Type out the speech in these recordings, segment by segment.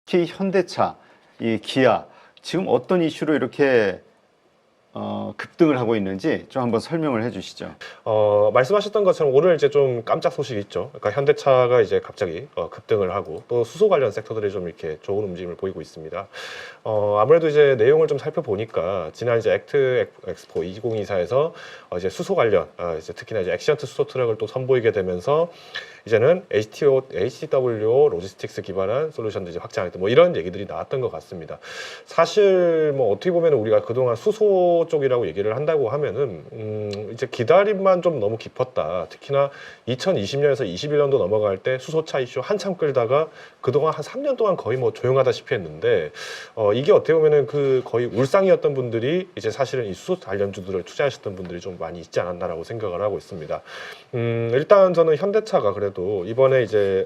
특히 현대차, 이 기아 지금 어떤 이슈로 이렇게 급등을 하고 있는지 좀 한번 설명을 해주시죠. 말씀하셨던 것처럼 오늘 이제 좀 깜짝 소식이 있죠. 그러니까 현대차가 이제 갑자기 급등을 하고 또 수소 관련 섹터들이 좀 이렇게 좋은 움직임을 보이고 있습니다. 아무래도 이제 내용을 좀 살펴보니까 지난 이제 액트 엑스포 2024에서 이제 수소 관련 이제 특히나 이제 액시언트 수소 트럭을 또 선보이게 되면서 이제는 HTW 로지스틱스 기반한 솔루션들 이제 확장하겠다 뭐 이런 얘기들이 나왔던 것 같습니다. 사실 뭐 어떻게 보면 우리가 그동안 수소 쪽이라고 얘기를 한다고 하면은 이제 기다림만 좀 너무 깊었다. 특히나 2020년에서 21년도 넘어갈 때 수소차 이슈 한참 끌다가 그동안 한 3년 동안 거의 뭐 조용하다시피 했는데 이게 어떻게 보면은 그 거의 울상이었던 분들이 이제 사실은 이 수소 관련주들을 투자하셨던 분들이 좀 많이 있지 않았나라고 생각을 하고 있습니다. 일단 저는 현대차가 그래도 이번에 이제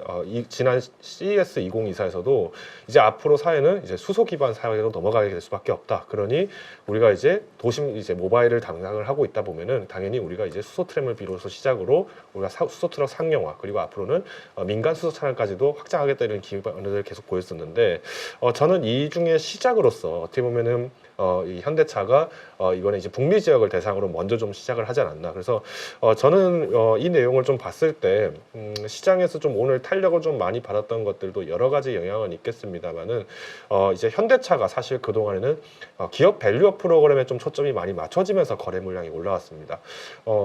지난 CES 2024에서도 이제 앞으로 사회는 이제 수소 기반 사회로 넘어가게 될 수밖에 없다. 그러니 우리가 이제 도심 이제 모바일을 담당을 하고 있다 보면은 당연히 우리가 이제 수소 트램을 비로소 시작으로 우리가 수소 트럭 상용화 그리고 앞으로는 민간 수소 차량까지도 확장하겠다는 기반을 계속 보였었는데 저는 이 중에 시작으로서 어떻게 보면은 이 현대차가 이번에 이제 북미 지역을 대상으로 먼저 좀 시작을 하지 않았나. 그래서 저는 이 내용을 좀 봤을 때 시장에서 좀 오늘 탄력을 좀 많이 받았던 것들도 여러 가지 영향은 있겠습니다만은 이제 현대차가 사실 그 동안에는 기업 밸류업 프로그램에 좀 초점이 많이 맞춰지면서 거래 물량이 올라왔습니다.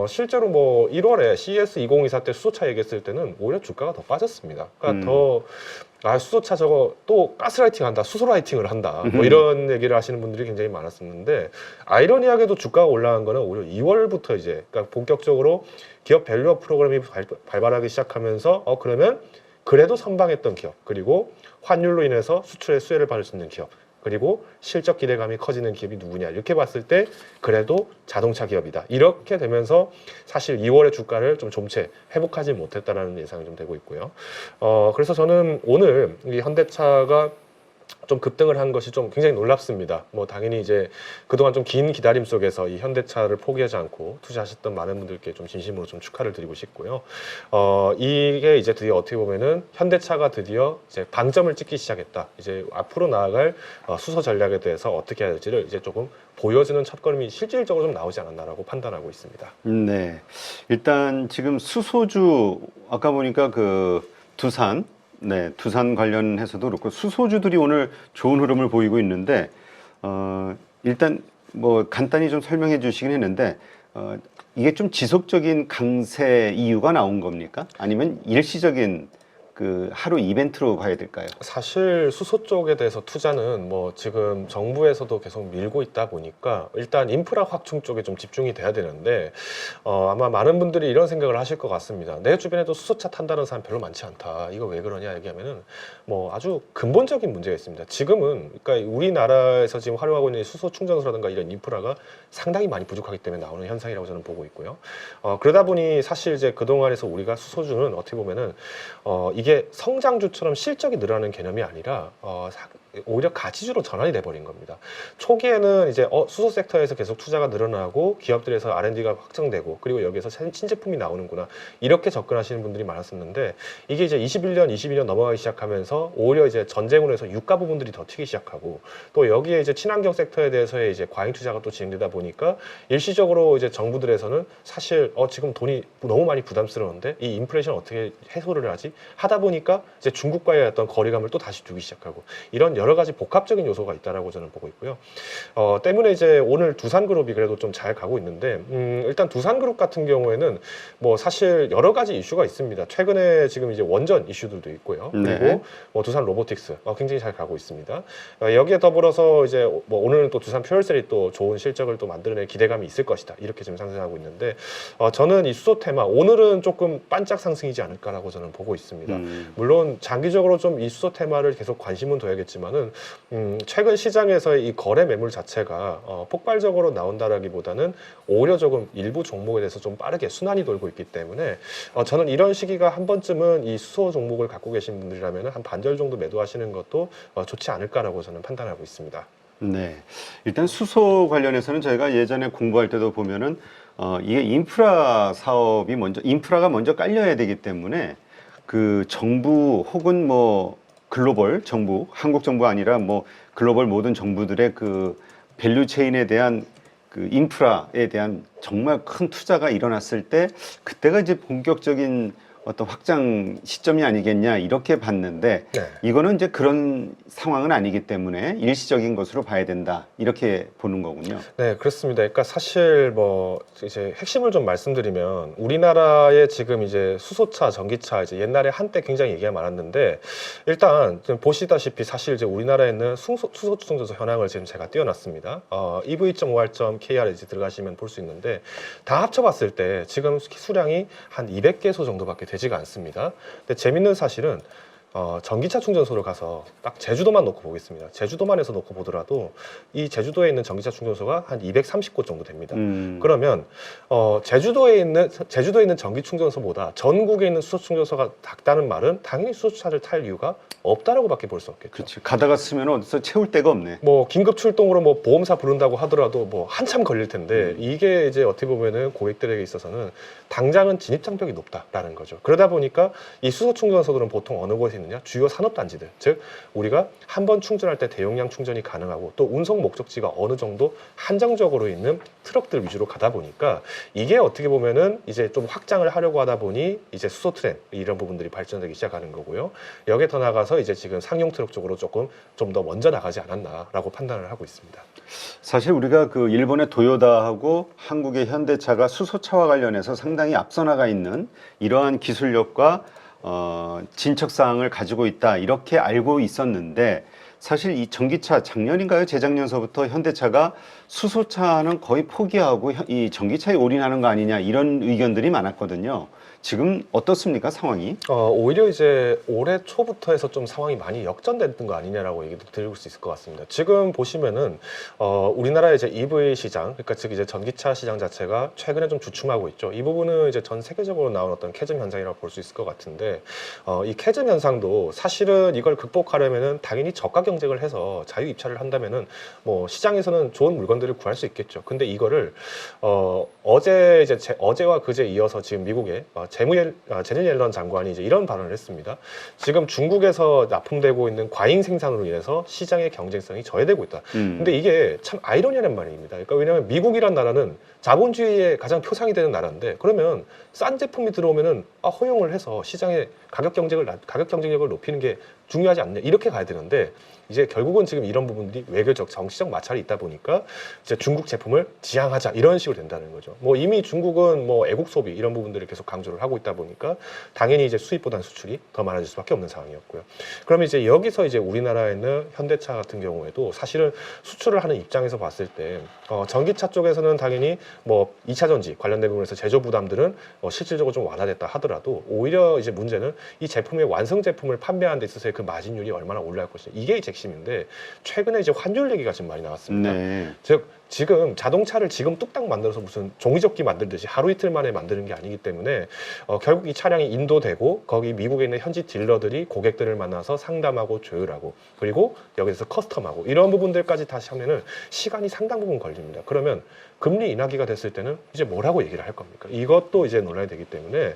실제로 뭐 1월에 CES 2024 때 수소차 얘기했을 때는 오히려 주가가 더 빠졌습니다. 그러니까 수소차 저거 또 가스라이팅 한다, 수소라이팅을 한다, 뭐 이런 얘기를 하시는 분들이 굉장히 많았었는데 아이러니하게도 주가가 올라간 거는 오히려 2월부터 이제 그러니까 본격적으로 기업 밸류업 프로그램이 발발하기 시작하면서 그러면 그래도 선방했던 기업 그리고 환율로 인해서 수출의 수혜를 받을 수 있는 기업 그리고 실적 기대감이 커지는 기업이 누구냐 이렇게 봤을 때 그래도 자동차 기업이다 이렇게 되면서 사실 2월의 주가를 좀 좀채 회복하지 못했다라는 예상이 좀 되고 있고요. 그래서 저는 오늘 이 현대차가 좀 급등을 한 것이 좀 굉장히 놀랍습니다. 뭐 당연히 이제 그동안 좀 긴 기다림 속에서 이 현대차를 포기하지 않고 투자하셨던 많은 분들께 좀 진심으로 좀 축하를 드리고 싶고요. 이게 이제 드디어 어떻게 보면은 현대차가 드디어 이제 방점을 찍기 시작했다. 이제 앞으로 나아갈 수소 전략에 대해서 어떻게 해야 될지를 이제 조금 보여주는 첫걸음이 실질적으로 좀 나오지 않았나라고 판단하고 있습니다. 네, 일단 지금 수소주 아까 보니까 그 두산 관련해서도 그렇고 수소주들이 오늘 좋은 흐름을 보이고 있는데 일단 뭐 간단히 좀 설명해 주시긴 했는데 이게 좀 지속적인 강세 이유가 나온 겁니까? 아니면 일시적인 그 하루 이벤트로 가야 될까요? 사실 수소 쪽에 대해서 투자는 뭐 지금 정부에서도 계속 밀고 있다 보니까 일단 인프라 확충 쪽에 좀 집중이 돼야 되는데 아마 많은 분들이 이런 생각을 하실 것 같습니다. 내 주변에도 수소차 탄다는 사람 별로 많지 않다. 이거 왜 그러냐 얘기하면은 뭐 아주 근본적인 문제가 있습니다. 지금은 그러니까 우리나라에서 지금 활용하고 있는 수소 충전소라든가 이런 인프라가 상당히 많이 부족하기 때문에 나오는 현상이라고 저는 보고 있고요. 그러다 보니 사실 이제 그동안에서 우리가 수소주는 어떻게 보면은 이게 성장주처럼 실적이 늘어나는 개념이 아니라 오히려 가치주로 전환이 돼버린 겁니다. 초기에는 이제 수소 섹터에서 계속 투자가 늘어나고 기업들에서 R&D가 확정되고 그리고 여기에서 신제품이 나오는구나 이렇게 접근하시는 분들이 많았었는데 이게 이제 21년, 22년 넘어가기 시작하면서 오히려 이제 전쟁으로 해서 유가 부분들이 더 튀기 시작하고 또 여기에 이제 친환경 섹터에 대해서의 이제 과잉 투자가 또 진행되다 보니까 일시적으로 이제 정부들에서는 사실 지금 돈이 너무 많이 부담스러운데 이 인플레이션 어떻게 해소를 하지 하다 보니까 이제 중국과의 어떤 거리감을 또 다시 두기 시작하고 이런 여러 가지 복합적인 요소가 있다라고 저는 보고 있고요. 때문에 이제 오늘 두산그룹이 그래도 좀 잘 가고 있는데 일단 두산그룹 같은 경우에는 뭐 사실 여러 가지 이슈가 있습니다. 최근에 지금 이제 원전 이슈들도 있고요. 그리고 뭐 두산 로보틱스 굉장히 잘 가고 있습니다. 여기에 더불어서 이제 뭐 오늘은 또 두산 퓨얼셀이 또 좋은 실적을 또 만들어낼 기대감이 있을 것이다. 이렇게 지금 상승하고 있는데 저는 이 수소 테마 오늘은 조금 반짝 상승이지 않을까라고 저는 보고 있습니다. 물론 장기적으로 좀 이 수소 테마를 계속 관심은 둬야겠지만은 최근 시장에서의 이 거래 매물 자체가 폭발적으로 나온다라기보다는 오히려 조금 일부 종목에 대해서 좀 빠르게 순환이 돌고 있기 때문에 저는 이런 시기가 한 번쯤은 이 수소 종목을 갖고 계신 분들이라면 한 반절 정도 매도하시는 것도 좋지 않을까라고 저는 판단하고 있습니다. 네, 일단 수소 관련해서는 저희가 예전에 공부할 때도 보면은 이게 인프라가 먼저 깔려야 되기 때문에 그 정부 혹은 뭐 글로벌 정부, 한국 정부 아니라 뭐 글로벌 모든 정부들의 그 밸류 체인에 대한 그 인프라에 대한 정말 큰 투자가 일어났을 때 그때가 이제 본격적인 어떤 확장 시점이 아니겠냐 이렇게 봤는데 네. 이거는 이제 그런 상황은 아니기 때문에 일시적인 것으로 봐야 된다 이렇게 보는 거군요. 네, 그렇습니다. 그러니까 사실 뭐 이제 핵심을 좀 말씀드리면 우리나라의 지금 이제 수소차, 전기차 이제 옛날에 한때 굉장히 얘기가 많았는데 일단 좀 보시다시피 사실 이제 우리나라에는 수소 충전소 현황을 지금 제가 띄워놨습니다. EV.5R.KR 이제 들어가시면 볼 수 있는데 다 합쳐봤을 때 지금 수량이 한 200개소 정도밖에 되지가 않습니다. 근데 재밌는 사실은 전기차 충전소를 가서 딱 제주도만 놓고 보겠습니다. 제주도만 해서 놓고 보더라도 이 제주도에 있는 전기차 충전소가 한 230곳 정도 됩니다. 그러면 제주도에 있는 전기 충전소보다 전국에 있는 수소 충전소가 작다는 말은 당연히 수소차를 탈 이유가 없다라고밖에 볼 수 없겠죠. 그렇지. 가다가 쓰면 어디서 채울 데가 없네. 뭐 긴급 출동으로 뭐 보험사 부른다고 하더라도 뭐 한참 걸릴 텐데 이게 이제 어떻게 보면은 고객들에게 있어서는 당장은 진입 장벽이 높다라는 거죠. 그러다 보니까 이 수소 충전소들은 보통 어느 곳에 있느냐? 주요 산업단지들. 즉 우리가 한 번 충전할 때 대용량 충전이 가능하고 또 운송 목적지가 어느 정도 한정적으로 있는 트럭들 위주로 가다 보니까 이게 어떻게 보면은 이제 좀 확장을 하려고 하다 보니 이제 수소 트램 이런 부분들이 발전되기 시작하는 거고요. 여기에 더 나가서 이제 지금 상용 트럭 쪽으로 조금 좀 더 먼저 나가지 않았나라고 판단을 하고 있습니다. 사실 우리가 그 일본의 도요다하고 한국의 현대차가 수소차와 관련해서 상당히 앞서 나가 있는 이러한 기술력과 진척 사항을 가지고 있다 이렇게 알고 있었는데 사실 이 전기차 작년인가요? 재작년서부터 현대차가 수소차는 거의 포기하고 이 전기차에 올인하는 거 아니냐 이런 의견들이 많았거든요. 지금 어떻습니까 상황이? 오히려 이제 올해 초부터 해서 좀 상황이 많이 역전됐던 거 아니냐라고 얘기도 드릴 수 있을 것 같습니다. 지금 보시면은 우리나라의 이제 EV 시장, 그러니까 즉 이제 전기차 시장 자체가 최근에 좀 주춤하고 있죠. 이 부분은 이제 전 세계적으로 나온 어떤 캐즘 현상이라고 볼 수 있을 것 같은데 이 캐즘 현상도 사실은 이걸 극복하려면은 당연히 저가 경쟁을 해서 자유 입찰을 한다면은 뭐 시장에서는 좋은 물건들을 구할 수 있겠죠. 근데 이거를 어제와 그제 이어서 지금 미국의 제니 옐런 장관이 이제 이런 발언을 했습니다. 지금 중국에서 납품되고 있는 과잉 생산으로 인해서 시장의 경쟁성이 저해되고 있다. 근데 이게 참 아이러니한 말입니다. 그러니까 왜냐하면 미국이란 나라는 자본주의의 가장 표상이 되는 나라인데 그러면 싼 제품이 들어오면은 허용을 해서 시장의 가격 경쟁력을 높이는 게 중요하지 않냐 이렇게 가야 되는데 이제 결국은 지금 이런 부분들이 외교적, 정치적 마찰이 있다 보니까 이제 중국 제품을 지향하자 이런 식으로 된다는 거죠. 뭐 이미 중국은 뭐 애국 소비 이런 부분들을 계속 강조를 하고 있다 보니까 당연히 이제 수입보다는 수출이 더 많아질 수밖에 없는 상황이었고요. 그러면 이제 여기서 이제 우리나라에는 현대차 같은 경우에도 사실은 수출을 하는 입장에서 봤을 때 전기차 쪽에서는 당연히 뭐 2차 전지 관련된 부분에서 제조 부담들은 실질적으로 좀 완화됐다 하더라도 오히려 이제 문제는 이 제품의 완성 제품을 판매하는 데 있어서의 그 마진율이 얼마나 올라갈 것이냐 이게 핵심인데 최근에 이제 환율 얘기가 지금 많이 나왔습니다. 네. 즉 지금 자동차를 지금 뚝딱 만들어서 무슨 종이접기 만들듯이 하루 이틀 만에 만드는 게 아니기 때문에 결국 이 차량이 인도되고 거기 미국에 있는 현지 딜러들이 고객들을 만나서 상담하고 조율하고 그리고 여기서 커스텀하고 이런 부분들까지 다시 하면은 시간이 상당 부분 걸립니다. 그러면 금리 인하기가 됐을 때는 이제 뭐라고 얘기를 할 겁니까? 이것도 이제 논란이 되기 때문에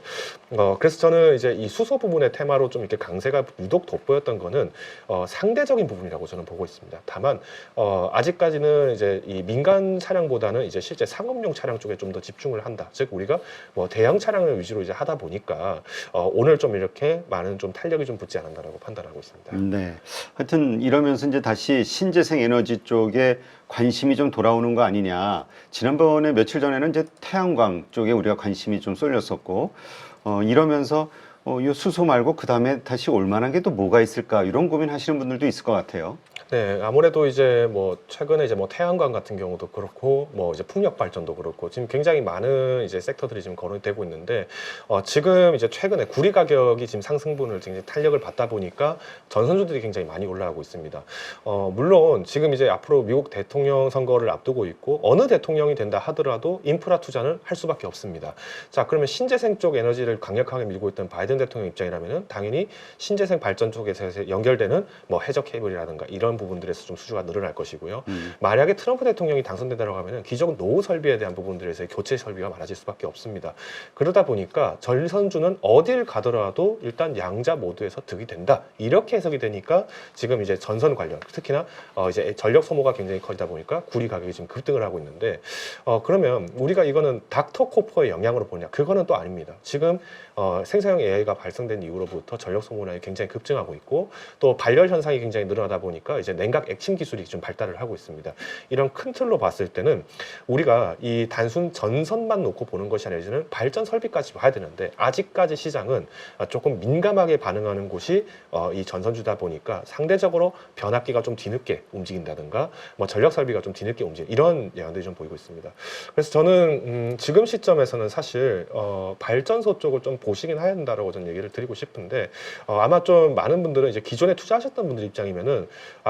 그래서 저는 이제 이 수소 부분의 테마로 좀 이렇게 강세가 유독 돋보였던 거는 상대적인 부분이라고 저는 보고 있습니다. 다만 아직까지는 이제 이 민간 차량보다는 이제 실제 상업용 차량 쪽에 좀 더 집중을 한다. 즉 우리가 뭐 대형 차량을 위주로 이제 하다 보니까 오늘 좀 이렇게 많은 좀 탄력이 좀 붙지 않았나라고 판단하고 있습니다. 네. 하여튼 이러면서 이제 다시 신재생 에너지 쪽에 관심이 좀 돌아오는 거 아니냐. 지난번에 며칠 전에는 이제 태양광 쪽에 우리가 관심이 좀 쏠렸었고, 이러면서 이 수소 말고 그 다음에 다시 올 만한 게 또 뭐가 있을까 이런 고민하시는 분들도 있을 것 같아요. 네, 아무래도 이제 뭐 최근에 이제 뭐 태양광 같은 경우도 그렇고 뭐 이제 풍력 발전도 그렇고 지금 굉장히 많은 이제 섹터들이 지금 거론이 되고 있는데 지금 이제 최근에 구리 가격이 지금 상승분을 굉장히 탄력을 받다 보니까 전선주들이 굉장히 많이 올라가고 있습니다. 물론 지금 이제 앞으로 미국 대통령 선거를 앞두고 있고 어느 대통령이 된다 하더라도 인프라 투자는 할 수밖에 없습니다. 자, 그러면 신재생 쪽 에너지를 강력하게 밀고 있던 바이든 대통령 입장이라면은 당연히 신재생 발전 쪽에서 연결되는 뭐 해저 케이블이라든가 이런 부분들에서 좀 수주가 늘어날 것이고요. 만약에 트럼프 대통령이 당선된다고 하면은 기존 노후 설비에 대한 부분들에서의 교체 설비가 많아질 수밖에 없습니다. 그러다 보니까 전선주는 어딜 가더라도 일단 양자 모두에서 득이 된다. 이렇게 해석이 되니까 지금 이제 전선 관련, 특히나 이제 전력 소모가 굉장히 커지다 보니까 구리 가격이 지금 급등을 하고 있는데 그러면 우리가 이거는 닥터 코퍼의 영향으로 보냐? 그거는 또 아닙니다. 지금 생성형 AI가 발생된 이후로부터 전력 소모량이 굉장히 급증하고 있고 또 발열 현상이 굉장히 늘어나다 보니까 이제 냉각 액침 기술이 좀 발달을 하고 있습니다. 이런 큰 틀로 봤을 때는 우리가 이 단순 전선만 놓고 보는 것이 아니라 이제는 발전 설비까지 봐야 되는데 아직까지 시장은 조금 민감하게 반응하는 곳이 이 전선주다 보니까 상대적으로 변압기가 좀 뒤늦게 움직인다든가 뭐 전력 설비가 좀 뒤늦게 움직이는 이런 영향들이 좀 보이고 있습니다. 그래서 저는 지금 시점에서는 사실 발전소 쪽을 좀 보시긴 해야 된다라고 저는 얘기를 드리고 싶은데 아마 좀 많은 분들은 이제 기존에 투자하셨던 분들 입장이면은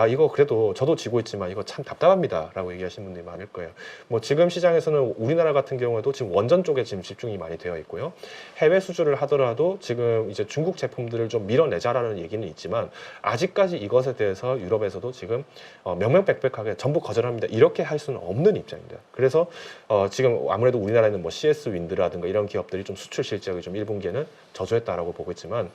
이거 그래도 저도 지고 있지만 이거 참 답답합니다라고 얘기하시는 분들이 많을 거예요. 뭐 지금 시장에서는 우리나라 같은 경우에도 지금 원전 쪽에 지금 집중이 많이 되어 있고요. 해외 수주를 하더라도 지금 이제 중국 제품들을 좀 밀어내자라는 얘기는 있지만 아직까지 이것에 대해서 유럽에서도 지금 명명백백하게 전부 거절합니다. 이렇게 할 수는 없는 입장입니다. 그래서 지금 아무래도 우리나라에는 뭐 CS 윈드라든가 이런 기업들이 좀 수출 실적이 좀 1분기에는 저조했다라고 보고 있지만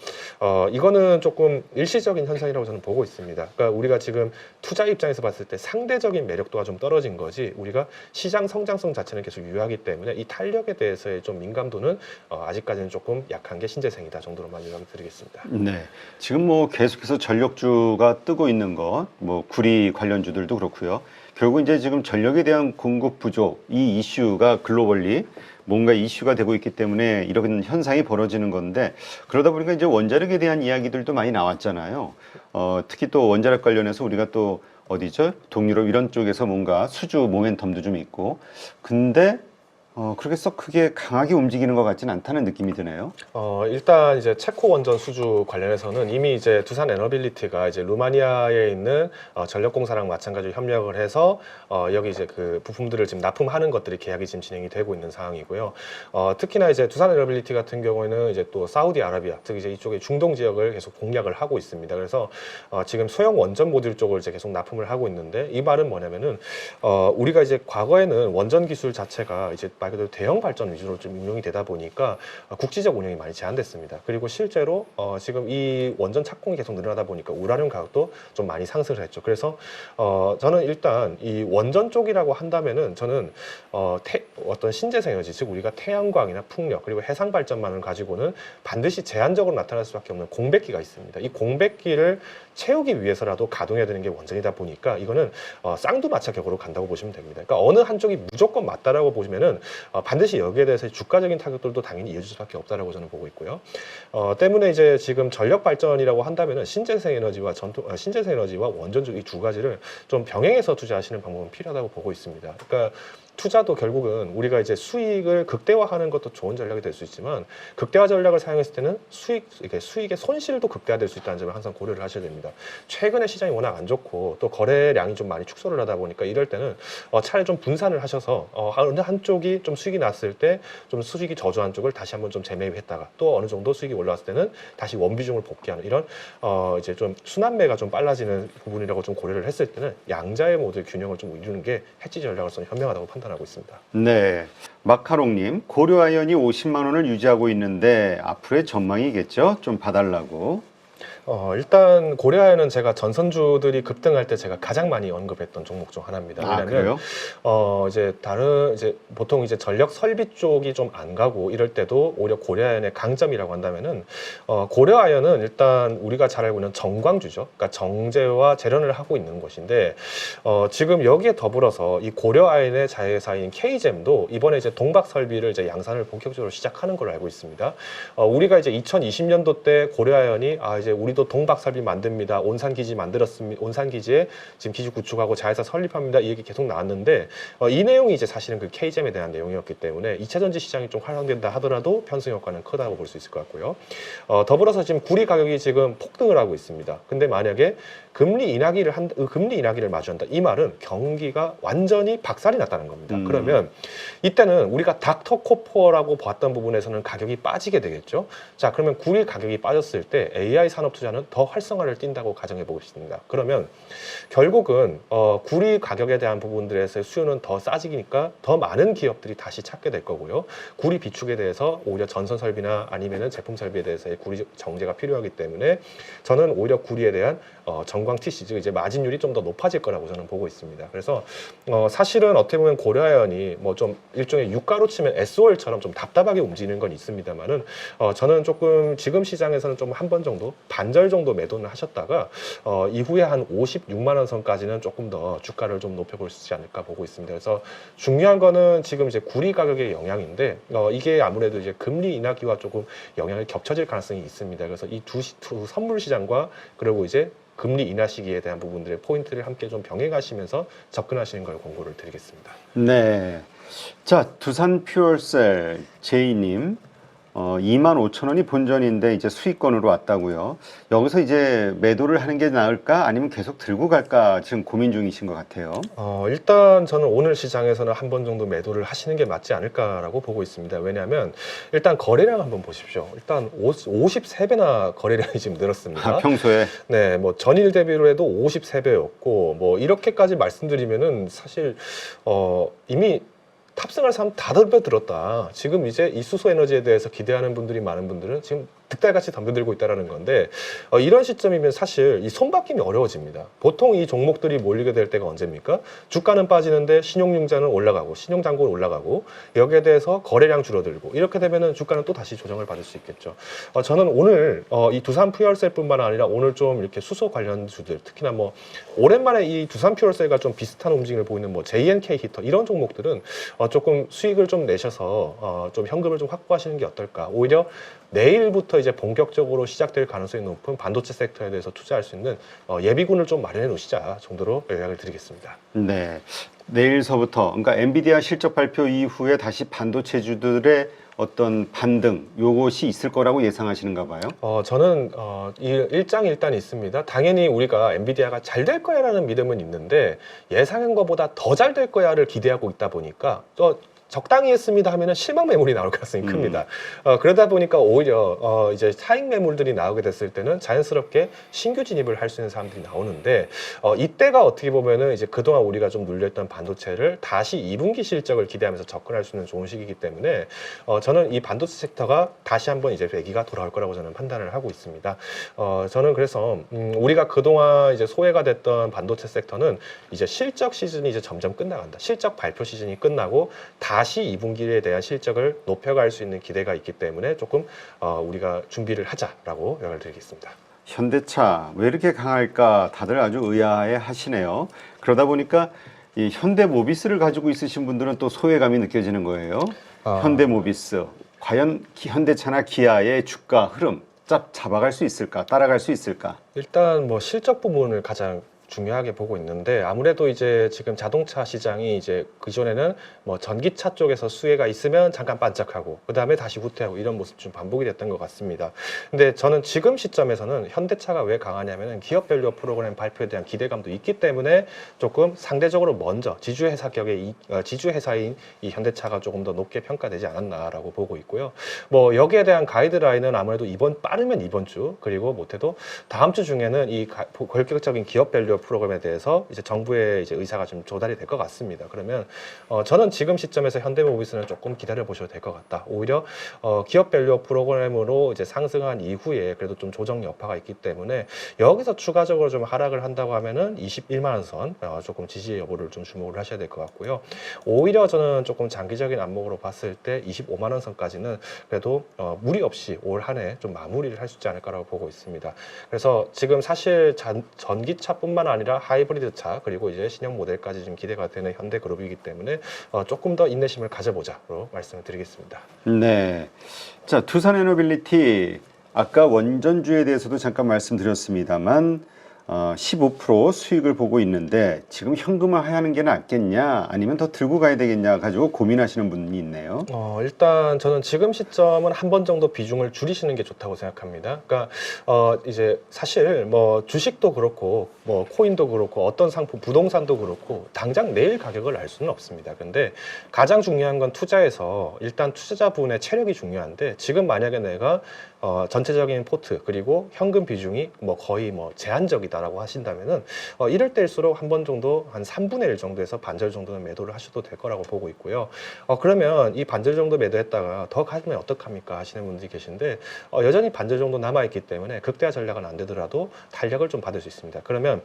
이거는 조금 일시적인 현상이라고 저는 보고 있습니다. 그러니까 우리가 지금 투자 입장에서 봤을 때 상대적인 매력도가 좀 떨어진 거지 우리가 시장 성장성 자체는 계속 유효하기 때문에 이 탄력에 대해서의 좀 민감도는 아직까지는 조금 약한 게 신재생이다 정도로만 요약을 드리겠습니다. 네, 지금 뭐 계속해서 전력주가 뜨고 있는 것, 뭐 구리 관련주들도 그렇고요. 결국 이제 지금 전력에 대한 공급 부족 이 이슈가 글로벌리 뭔가 이슈가 되고 있기 때문에 이런 현상이 벌어지는 건데 그러다 보니까 이제 원자력에 대한 이야기들도 많이 나왔잖아요. 특히 또 원자력 관련해서 우리가 또 어디죠? 동유럽 이런 쪽에서 뭔가 수주 모멘텀도 좀 있고 근데 그렇게 썩 크게 강하게 움직이는 것 같지는 않다는 느낌이 드네요. 일단 이제 체코 원전 수주 관련해서는 이미 이제 두산 에너빌리티가 이제 루마니아에 있는 전력공사랑 마찬가지로 협력을 해서 여기 이제 그 부품들을 지금 납품하는 것들이 계약이 지금 진행이 되고 있는 상황이고요. 특히나 이제 두산 에너빌리티 같은 경우에는 이제 또 사우디아라비아, 즉 이제 이쪽에 중동 지역을 계속 공략을 하고 있습니다. 그래서 지금 소형 원전 모듈 쪽을 이제 계속 납품을 하고 있는데 이 말은 뭐냐면은 우리가 이제 과거에는 원전 기술 자체가 이제 말 그대로 대형 발전 위주로 좀 운영이 되다 보니까 국지적 운영이 많이 제한됐습니다. 그리고 실제로 지금 이 원전 착공이 계속 늘어나다 보니까 우라늄 가격도 좀 많이 상승을 했죠. 그래서 저는 일단 이 원전 쪽이라고 한다면은 저는 어떤 신재생 에너지, 즉 우리가 태양광이나 풍력 그리고 해상 발전만을 가지고는 반드시 제한적으로 나타날 수밖에 없는 공백기가 있습니다. 이 공백기를 채우기 위해서라도 가동해야 되는 게 원전이다 보니까 이거는 쌍두마차 격으로 간다고 보시면 됩니다. 그러니까 어느 한쪽이 무조건 맞다라고 보시면은 반드시 여기에 대해서 주가적인 타격들도 당연히 이어질 수밖에 없다라고 저는 보고 있고요. 때문에 이제 지금 전력 발전이라고 한다면은 신재생 에너지와 신재생 에너지와 원전 이 두 가지를 좀 병행해서 투자하시는 방법은 필요하다고 보고 있습니다. 그러니까 투자도 결국은 우리가 이제 수익을 극대화하는 것도 좋은 전략이 될 수 있지만 극대화 전략을 사용했을 때는 수익의 손실도 극대화될 수 있다는 점을 항상 고려를 하셔야 됩니다. 최근에 시장이 워낙 안 좋고 또 거래량이 좀 많이 축소를 하다 보니까 이럴 때는 차라리 좀 분산을 하셔서 어느 한쪽이 좀 수익이 났을 때 좀 수익이 저조한 쪽을 다시 한번 좀 재매입했다가 또 어느 정도 수익이 올라왔을 때는 다시 원비중을 복귀하는 이런 이제 좀 순환매가 좀 빨라지는 부분이라고 좀 고려를 했을 때는 양자의 모두 균형을 좀 이루는 게 해지 전략으로서는 현명하다고 판단하고 있습니다. 네, 마카롱님 고려아연이 50만 원을 유지하고 있는데 앞으로의 전망이겠죠? 좀 봐달라고. 일단 고려아연은 제가 전선주들이 급등할 때 제가 가장 많이 언급했던 종목 중 하나입니다. 왜냐면 그래요? 이제 보통 이제 전력 설비 쪽이 좀 안 가고 이럴 때도 오히려 고려아연의 강점이라고 한다면은 고려아연은 일단 우리가 잘 알고 있는 정광주죠. 그러니까 정제와 재련을 하고 있는 곳인데 지금 여기에 더불어서 이 고려아연의 자회사인 K잼도 이번에 이제 동박 설비를 이제 양산을 본격적으로 시작하는 걸로 알고 있습니다. 우리가 이제 2020년도 때 고려아연이 이제 우리도 동박 설비 만듭니다. 온산 기지 만들었습니다. 온산 기지에 지금 기지 구축하고 자회사 설립합니다. 이 얘기 계속 나왔는데 이 내용이 이제 사실은 그 K잼에 대한 내용이었기 때문에 2차 전지 시장이 좀 활성된다 하더라도 편승 효과는 크다고 볼 수 있을 것 같고요. 더불어서 지금 구리 가격이 지금 폭등을 하고 있습니다. 근데 만약에 금리 인하기를 마주한다. 이 말은 경기가 완전히 박살이 났다는 겁니다. 그러면 이때는 우리가 닥터 코퍼라고 봤던 부분에서는 가격이 빠지게 되겠죠. 자, 그러면 구리 가격이 빠졌을 때 AI 산업 투자는 더 활성화를 띈다고 가정해 보겠습니다. 그러면 결국은 구리 가격에 대한 부분들에서의 수요는 더 싸지니까 더 많은 기업들이 다시 찾게 될 거고요. 구리 비축에 대해서 오히려 전선 설비나 아니면은 제품 설비에 대해서의 구리 정제가 필요하기 때문에 저는 오히려 구리에 대한 전광 TC 즉 이제 마진율이 좀 더 높아질 거라고 저는 보고 있습니다. 그래서 사실은 어떻게 보면 고려아연이 뭐 좀 일종의 유가로 치면 SOL처럼 좀 답답하게 움직이는 건 있습니다만은 저는 조금 지금 시장에서는 좀 한 번 정도 반절 정도 매도를 하셨다가 이후에 한 56만 원 선까지는 조금 더 주가를 좀 높여볼 수 있지 않을까 보고 있습니다. 그래서 중요한 거는 지금 이제 구리 가격의 영향인데 이게 아무래도 이제 금리 인하기와 조금 영향이 겹쳐질 가능성이 있습니다. 그래서 이 두 선물 시장과 그리고 이제 금리 인하 시기에 대한 부분들의 포인트를 함께 좀 병행하시면서 접근하시는 걸 권고를 드리겠습니다. 네. 자, 두산 퓨얼셀 제이님, 25,000원이 본전인데 이제 수익권으로 왔다고요. 여기서 이제 매도를 하는 게 나을까 아니면 계속 들고 갈까 지금 고민 중이신 것 같아요. 일단 저는 오늘 시장에서는 한 번 정도 매도를 하시는 게 맞지 않을까라고 보고 있습니다. 왜냐하면 일단 거래량 한번 보십시오. 일단 53배나 거래량이 지금 늘었습니다. 평소에. 네, 뭐 전일 대비로 해도 53배였고 뭐 이렇게까지 말씀드리면은 사실 이미 탑승할 사람 다 덤벼들었다. 지금 이제 이 수소 에너지에 대해서 기대하는 분들이 많은 분들은 지금 득달같이 덤벼들고 있다는 건데 이런 시점이면 사실 이 손바뀜이 어려워집니다. 보통 이 종목들이 몰리게 될 때가 언제입니까? 주가는 빠지는데 신용융자는 올라가고 신용잔고는 올라가고 여기에 대해서 거래량 줄어들고 이렇게 되면은 주가는 또 다시 조정을 받을 수 있겠죠. 저는 오늘 이 두산 퓨얼셀뿐만 아니라 오늘 좀 이렇게 수소 관련주들 특히나 뭐 오랜만에 이 두산 퓨얼셀과 좀 비슷한 움직임을 보이는 뭐 JNK 히터 이런 종목들은 조금 수익을 좀 내셔서 좀 현금을 좀 확보하시는 게 어떨까. 오히려 내일부터 이제 본격적으로 시작될 가능성이 높은 반도체 섹터에 대해서 투자할 수 있는 예비군을 좀 마련해 놓으시자 정도로 요약을 드리겠습니다. 네. 내일서부터 그러니까 엔비디아 실적 발표 이후에 다시 반도체주들의 어떤 반등 요것이 있을 거라고 예상하시는가 봐요. 저는 일장일단이 있습니다. 당연히 우리가 엔비디아가 잘 될 거야라는 믿음은 있는데 예상한 것보다 더 잘 될 거야를 기대하고 있다 보니까 적당히 했습니다 하면은 실망 매물이 나올 가능성이 큽니다. 그러다 보니까 오히려 이제 차익 매물들이 나오게 됐을 때는 자연스럽게 신규 진입을 할 수 있는 사람들이 나오는데 이때가 어떻게 보면은 이제 그동안 우리가 좀 눌렸던 반도체를 다시 2분기 실적을 기대하면서 접근할 수 있는 좋은 시기이기 때문에 저는 이 반도체 섹터가 다시 한번 이제 배기가 돌아올 거라고 저는 판단을 하고 있습니다. 저는 그래서 우리가 그동안 이제 소외가 됐던 반도체 섹터는 이제 실적 시즌이 이제 점점 끝나간다. 실적 발표 시즌이 끝나고 다시 2분기에 대한 실적을 높여갈 수 있는 기대가 있기 때문에 조금 우리가 준비를 하자라고 연락을 드리겠습니다. 현대차 왜 이렇게 강할까 다들 아주 의아해 하시네요. 그러다 보니까 이 현대모비스를 가지고 있으신 분들은 또 소외감이 느껴지는 거예요. 현대모비스 과연 현대차나 기아의 주가 흐름 잡아갈 수 있을까? 따라갈 수 있을까? 일단 뭐 실적 부분을 가장 중요하게 보고 있는데 아무래도 이제 지금 자동차 시장이 이제 그전에는 뭐 전기차 쪽에서 수혜가 있으면 잠깐 반짝하고 그 다음에 다시 후퇴하고 이런 모습 좀 반복이 됐던 것 같습니다. 근데 저는 지금 시점에서는 현대차가 왜 강하냐면은 기업 밸류 프로그램 발표에 대한 기대감도 있기 때문에 조금 상대적으로 먼저 지주회사인 이 현대차가 조금 더 높게 평가되지 않았나라고 보고 있고요. 뭐 여기에 대한 가이드라인은 아무래도 빠르면 이번 주 그리고 못해도 다음 주 중에는 이 본격적인 기업 밸류 프로그램에 대해서 이제 정부의 이제 의사가 좀 조달이 될 것 같습니다. 그러면 저는 지금 시점에서 현대모비스는 조금 기다려 보셔도 될 것 같다. 오히려 기업 밸류 프로그램으로 이제 상승한 이후에 그래도 좀 조정 여파가 있기 때문에 여기서 추가적으로 좀 하락을 한다고 하면은 21만 원 선 조금 지지 여부를 좀 주목을 하셔야 될 것 같고요. 오히려 저는 조금 장기적인 안목으로 봤을 때 25만 원 선까지는 그래도 무리 없이 올 한 해 좀 마무리를 할 수 있지 않을까라고 보고 있습니다. 그래서 지금 사실 전기차뿐만 아니라 하이브리드 차 그리고 이제 신형 모델까지 좀 기대가 되는 현대그룹이기 때문에 조금 더 인내심을 가져보자로 말씀을 드리겠습니다. 네, 자 두산에너빌리티 아까 원전주에 대해서도 잠깐 말씀드렸습니다만 15% 수익을 보고 있는데 지금 현금화하는 게 낫겠냐 아니면 더 들고 가야 되겠냐 가지고 고민하시는 분이 있네요. 일단 저는 지금 시점은 한 번 정도 비중을 줄이시는 게 좋다고 생각합니다. 그러니까 이제 사실 뭐 주식도 그렇고 뭐 코인도 그렇고 어떤 상품, 부동산도 그렇고 당장 내일 가격을 알 수는 없습니다. 근데 가장 중요한 건 투자에서 일단 투자자분의 체력이 중요한데 지금 만약에 내가 전체적인 포트 그리고 현금 비중이 뭐 거의 뭐 제한적이다라고 하신다면은 이럴 때일수록 한 번 정도 한 3분의 1 정도에서 반절 정도는 매도를 하셔도 될 거라고 보고 있고요. 그러면 이 반절 정도 매도했다가 더 가면 어떡합니까 하시는 분들이 계신데 여전히 반절 정도 남아있기 때문에 극대화 전략은 안 되더라도 탄력을 좀 받을 수 있습니다. 그러면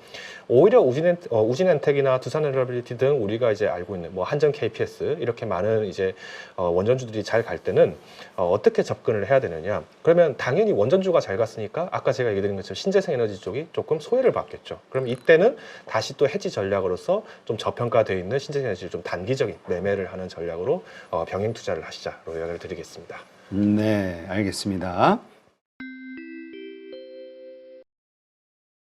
오히려 우진엔텍이나 두산에너빌리티 등 우리가 이제 알고 있는 뭐 한전 KPS 이렇게 많은 이제 원전주들이 잘 갈 때는 어떻게 접근을 해야 되느냐? 그러면 당연히 원전주가 잘 갔으니까 아까 제가 얘기 드린 것처럼 신재생 에너지 쪽이 조금 소외를 받겠죠. 그럼 이때는 다시 또 해지 전략으로서 좀 저평가되어 있는 신재생 에너지를 좀 단기적인 매매를 하는 전략으로 병행 투자를 하시자로 이야기를 드리겠습니다. 네, 알겠습니다.